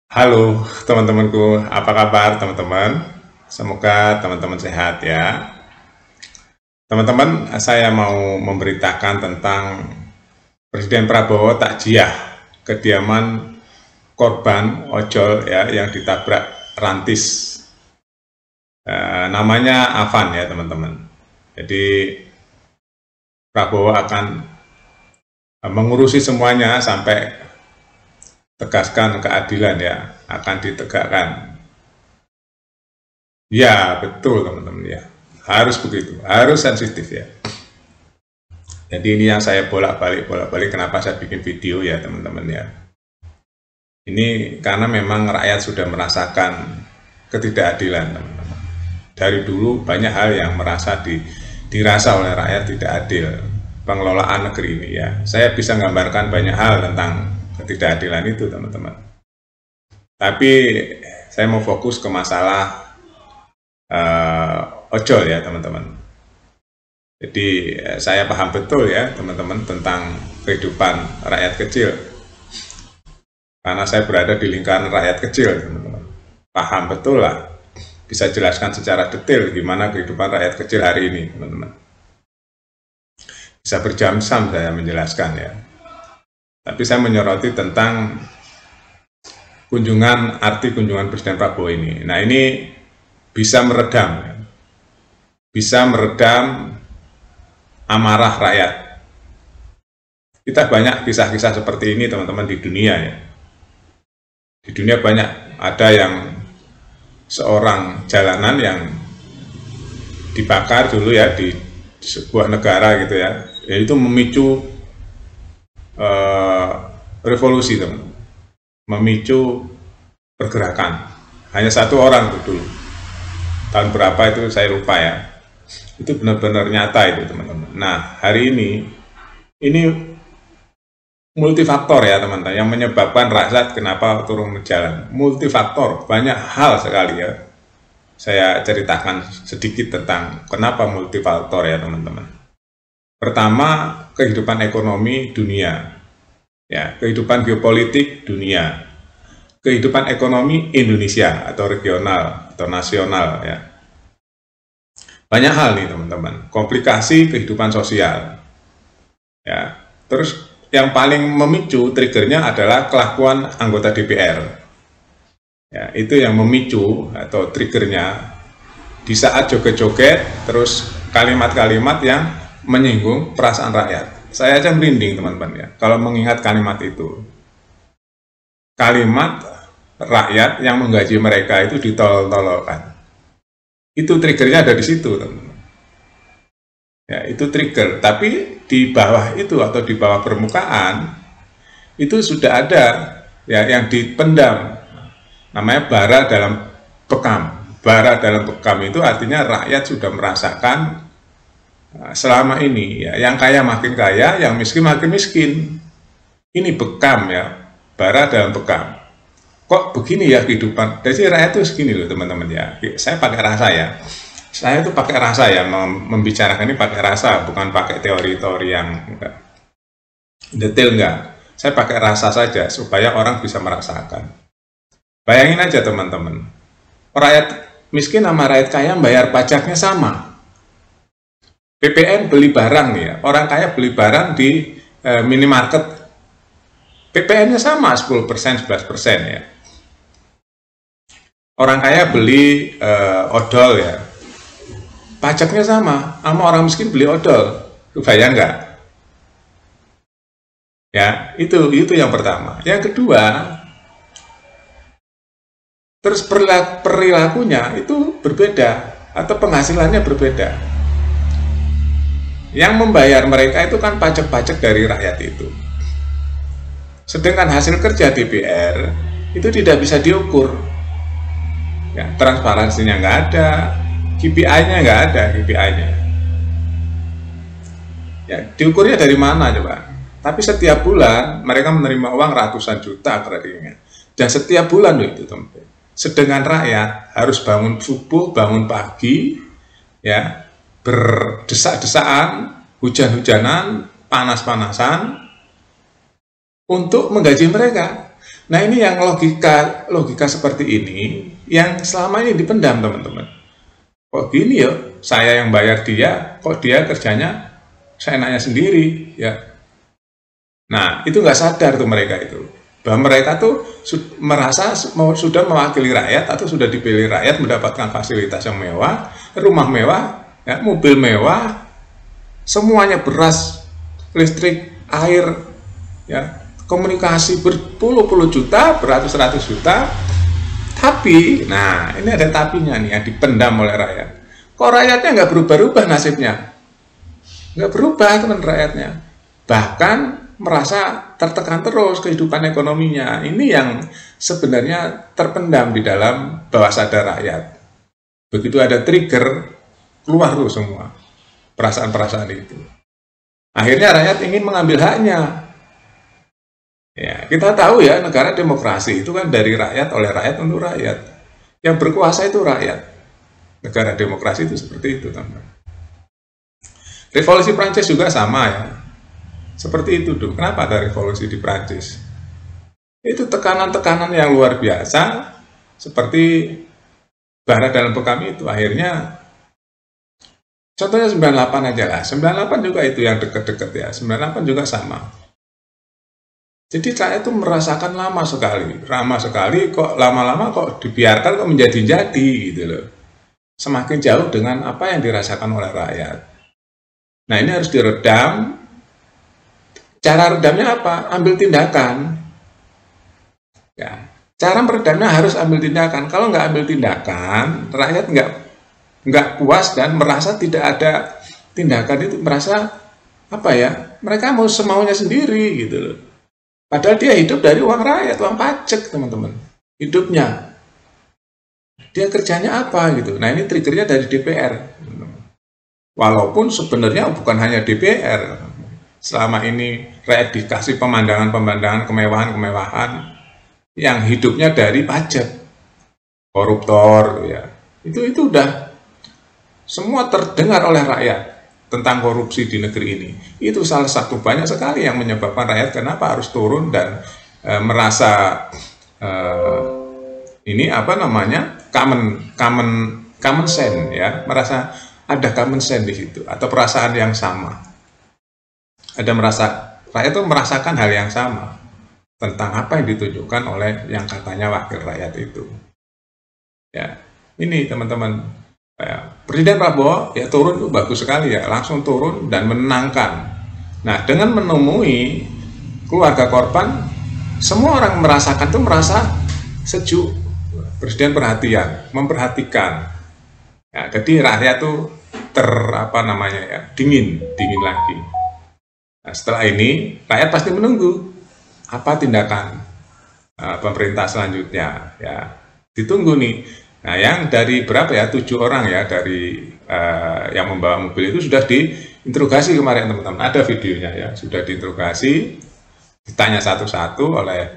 Halo teman-temanku, apa kabar teman-teman? Semoga teman-teman sehat ya. Teman-teman, saya mau memberitakan tentang Presiden Prabowo takziah kediaman korban ojol ya yang ditabrak rantis. Namanya Afan ya teman-teman. Jadi Prabowo akan mengurusi semuanya sampai tegaskan keadilan ya, akan ditegakkan. Ya, betul teman-teman ya. Harus begitu, harus sensitif ya. Jadi ini yang saya bolak-balik kenapa saya bikin video ya teman-teman ya. Ini karena memang rakyat sudah merasakan ketidakadilan teman-teman. Dari dulu banyak hal yang dirasa oleh rakyat tidak adil pengelolaan negeri ini ya. Saya bisa menggambarkan banyak hal tentang ketidakadilan itu teman-teman. Tapi saya mau fokus ke masalah ojol ya teman-teman. Jadi saya paham betul ya teman-teman tentang kehidupan rakyat kecil. Karena saya berada di lingkaran rakyat kecil teman-teman. Paham betul lah. Bisa jelaskan secara detail gimana kehidupan rakyat kecil hari ini teman-teman. Bisa berjam-jam saya menjelaskan ya. Tapi saya menyoroti tentang arti kunjungan Presiden Prabowo ini. Nah ini bisa meredam ya. Bisa meredam amarah rakyat. Kita banyak kisah-kisah seperti ini teman-teman di dunia ya. Di dunia banyak, ada yang seorang jalanan yang dibakar dulu ya di sebuah negara gitu ya. Itu memicu revolusi teman-teman. Memicu pergerakan. Hanya satu orang dulu. Tahun berapa itu saya lupa ya. Itu benar-benar nyata itu teman-teman. Nah hari ini multifaktor ya teman-teman yang menyebabkan rakyat kenapa turun ke jalan. Multifaktor, banyak hal sekali ya. Saya ceritakan sedikit tentang kenapa multifaktor ya teman-teman. Pertama, kehidupan ekonomi dunia, ya, kehidupan geopolitik dunia, kehidupan ekonomi Indonesia atau regional atau nasional ya. Banyak hal nih teman-teman, komplikasi kehidupan sosial. Ya, terus yang paling memicu triggernya adalah kelakuan anggota DPR. Ya, itu yang memicu atau triggernya di saat joget-joget terus kalimat-kalimat yang menyinggung perasaan rakyat. Saya aja merinding teman-teman ya kalau mengingat kalimat itu. Kalimat rakyat yang menggaji mereka itu ditolol-tololkan. Itu triggernya ada di situ teman-teman. Ya, itu trigger. Tapi di bawah itu atau di bawah permukaan itu sudah ada ya yang dipendam. Namanya bara dalam bekam. Bara dalam bekam itu artinya rakyat sudah merasakan selama ini ya, yang kaya makin kaya, yang miskin makin miskin. Ini bekam ya, bara dalam bekam. Kok begini ya kehidupan? Jadi rakyat itu segini loh teman-teman ya. Saya pakai rasa ya. Saya itu pakai rasa ya, membicarakan ini pakai rasa, bukan pakai teori-teori yang detail enggak. Saya pakai rasa saja supaya orang bisa merasakan. Bayangin aja teman-teman, rakyat miskin sama rakyat kaya bayar pajaknya sama. PPN beli barang nih ya, orang kaya beli barang di minimarket, PPN-nya sama 10%, 11% ya. Orang kaya beli odol ya, pajaknya sama orang miskin beli odol. Bayang nggak? Ya, itu yang pertama. Yang kedua, terus perilakunya itu berbeda atau penghasilannya berbeda. Yang membayar mereka itu kan pajak-pajak dari rakyat itu. Sedangkan hasil kerja DPR itu tidak bisa diukur. Ya, transparansinya nggak ada, KPI-nya nggak ada, KPI-nya. Ya, diukurnya dari mana coba? Tapi setiap bulan mereka menerima uang ratusan juta tradingnya. Dan setiap bulan loh itu teman. Sedangkan rakyat harus bangun subuh, bangun pagi, ya, berdesak-desaan, hujan-hujanan, panas-panasan untuk menggaji mereka. Nah, ini yang logika seperti ini yang selama ini dipendam, teman-teman. Kok gini ya, saya yang bayar dia, kok dia kerjanya seenaknya sendiri, ya. Nah, itu nggak sadar tuh mereka itu, bahwa mereka tuh merasa sudah mewakili rakyat atau sudah dipilih rakyat, mendapatkan fasilitas yang mewah, rumah mewah, ya, mobil mewah, semuanya, beras, listrik, air, ya, komunikasi berpuluh-puluh juta, beratus-ratus juta. Tapi, nah ini ada tapinya nih yang dipendam oleh rakyat. Kok rakyatnya nggak berubah-ubah nasibnya? Nggak berubah, teman, rakyatnya. Bahkan merasa tertekan terus kehidupan ekonominya. Ini yang sebenarnya terpendam di dalam bawah sadar rakyat. Begitu ada trigger, keluar tuh semua perasaan-perasaan itu. Akhirnya rakyat ingin mengambil haknya. Ya, kita tahu ya, negara demokrasi itu kan dari rakyat, oleh rakyat, untuk rakyat. Yang berkuasa itu rakyat. Negara demokrasi itu seperti itu, teman-teman. Revolusi Prancis juga sama ya. Seperti itu tuh. Kenapa ada revolusi di Prancis? Itu tekanan-tekanan yang luar biasa, seperti bara dalam bekam itu. Akhirnya, contohnya 98 aja lah. 98 juga itu yang deket-deket ya. 98 juga sama. Jadi rakyat itu merasakan lama sekali kok lama-lama kok dibiarkan kok menjadi-jadi gitu loh. Semakin jauh dengan apa yang dirasakan oleh rakyat. Nah, ini harus diredam. Cara redamnya apa? Ambil tindakan. Ya, cara meredamnya harus ambil tindakan. Kalau nggak ambil tindakan, rakyat nggak puas dan merasa tidak ada tindakan itu, merasa apa ya? Mereka mau semaunya sendiri gitu loh. Padahal dia hidup dari uang rakyat, uang pajak, teman-teman. Hidupnya. Dia kerjanya apa gitu. Nah, ini triggernya dari DPR. Walaupun sebenarnya bukan hanya DPR. Selama ini rakyat dikasih pemandangan-pemandangan, kemewahan-kemewahan yang hidupnya dari pajak. Koruptor ya. Itu udah semua terdengar oleh rakyat tentang korupsi di negeri ini. Itu salah satu, banyak sekali yang menyebabkan rakyat kenapa harus turun dan merasa ini apa namanya, common sense ya, merasa ada common sense di situ atau perasaan yang sama. Rakyat itu merasakan hal yang sama tentang apa yang ditunjukkan oleh yang katanya wakil rakyat itu. Ya, ini teman-teman. Presiden Prabowo ya turun itu bagus sekali ya, langsung turun dan menenangkan. Nah, dengan menemui keluarga korban, semua orang merasakan tuh, merasa sejuk. Presiden memperhatikan. Ya, jadi rakyat tuh dingin lagi. Nah, setelah ini rakyat pasti menunggu apa tindakan pemerintah selanjutnya. Ya, ditunggu nih. Nah, yang dari berapa ya, 7 orang ya dari yang membawa mobil itu sudah diinterogasi kemarin, teman-teman. Ada videonya ya, sudah diinterogasi, ditanya satu-satu oleh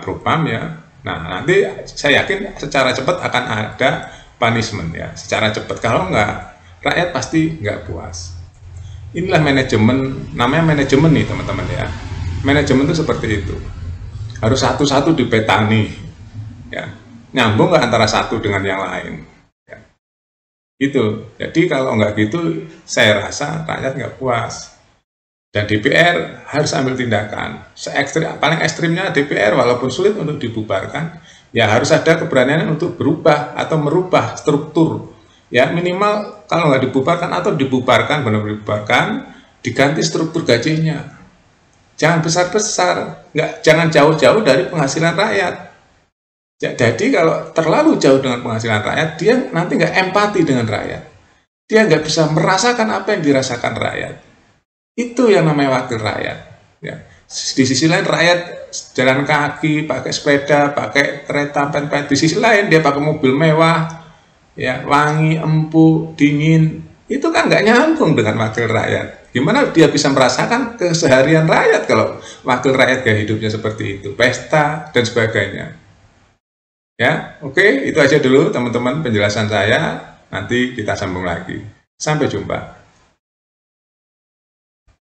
Propam ya. Nah, nanti saya yakin secara cepat akan ada punishment ya, secara cepat. Kalau enggak, rakyat pasti enggak puas. Inilah manajemen, namanya manajemen nih teman-teman ya. Manajemen itu seperti itu. Harus satu-satu dipetani ya. Nyambung nggak antara satu dengan yang lain ya. Gitu. Jadi kalau nggak gitu, saya rasa rakyat nggak puas dan DPR harus ambil tindakan. Paling ekstrimnya DPR, walaupun sulit untuk dibubarkan, ya harus ada keberanian untuk berubah atau merubah struktur ya, minimal kalau nggak dibubarkan atau dibubarkan, benar-benar dibubarkan, diganti struktur gajinya, jangan besar-besar, jangan jauh-jauh dari penghasilan rakyat. Jadi kalau terlalu jauh dengan penghasilan rakyat, dia nanti nggak empati dengan rakyat. Dia nggak bisa merasakan apa yang dirasakan rakyat. Itu yang namanya wakil rakyat. Ya. Di sisi lain rakyat jalan kaki, pakai sepeda, pakai kereta, di sisi lain dia pakai mobil mewah, ya, wangi, empuk, dingin. Itu kan nggak nyambung dengan wakil rakyat. Gimana dia bisa merasakan keseharian rakyat kalau wakil rakyat gaya hidupnya seperti itu, pesta dan sebagainya. Ya, oke, itu aja dulu teman-teman penjelasan saya. Nanti kita sambung lagi. Sampai jumpa.